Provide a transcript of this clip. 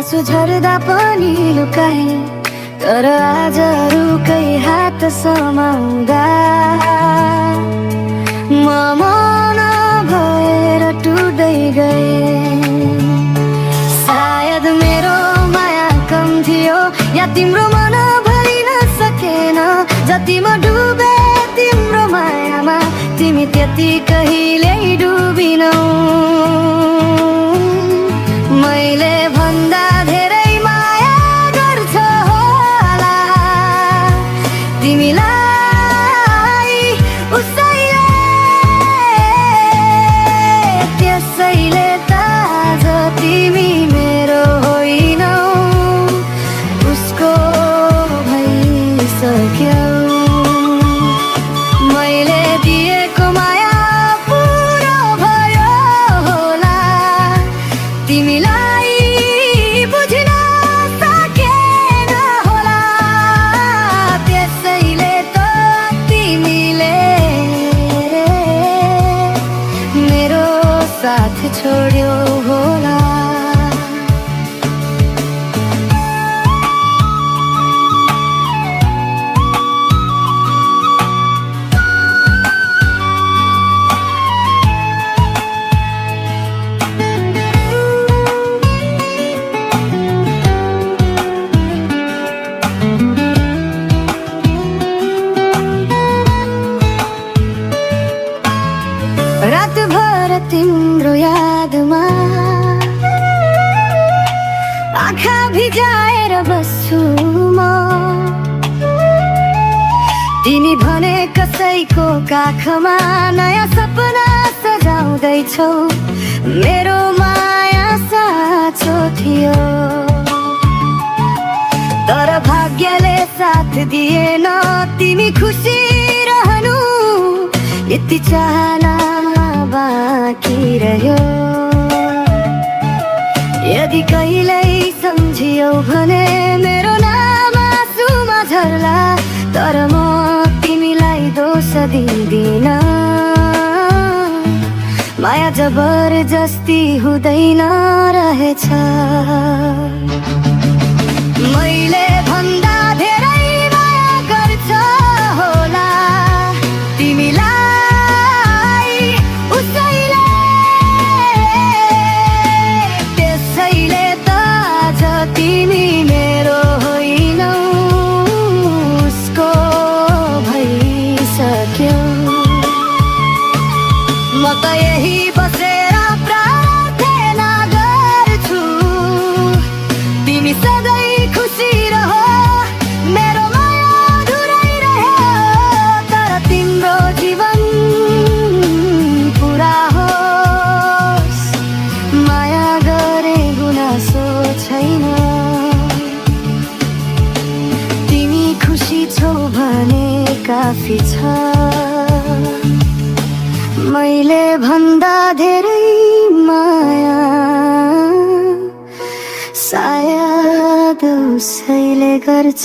आँसु झर्दा पनि लुकाए, तर आज रुकै हात समाउँदा म मौन भएर टुट्दै गए। सायद मेरो माया कम थियो या तिम्रो मन भरिन सकेन। जति म डुबे तिम्रो मायामा, तिमी त्यति कहिल्यै डुबिनौ। मैले भन्दा धेरै माया गर्छ होला तिमीलाई उसैले, त्यसैले त आज तिमी मेरो होइनौ, उसको भइसक्यौ। मैले दिएको माया पुरो भयो होला तिमीलाई बुझ्न सकेन होला, त्यसैले त तिमीले मेरो साथ छोड्यौ होला। रातभर तिम्रो यादमा आँखा भिजाएर बस्छु म। तिमी भने कसैको काखमा नयाँ सपना सजाउँदैछौ। मेरो माया साँचो थियो, तर भाग्यले साथ दिएन। तिमी खुसी रहनु यति चाहना बाँकी रह्यो। यदि कहिल्यै सम्झियौ भने मेरो नाम आँसुमा झर्ला, तर म तिमीलाई दोष दिँदिन। माया जबरजस्ती हुँदैन रहेछ। मैले भन्दा धेरै माया गर्छ होला तिमीलाई उसैले, त्यसैले त आज तिमी मेरो होइनौ, उसको भइसक्यौ। म त यही बसेर प्रार्थना गर्छु तिमी सधैँ खुसी रहो। मेरो माया अधुरै रह्यो, तर तिम्रो जीवन पुरा होस्। माया गरे गुनासो छैन, तिमी खुसी छौ भने काफी छ। मैले भन्दा धेरै माया सायद उसैले गर्छ।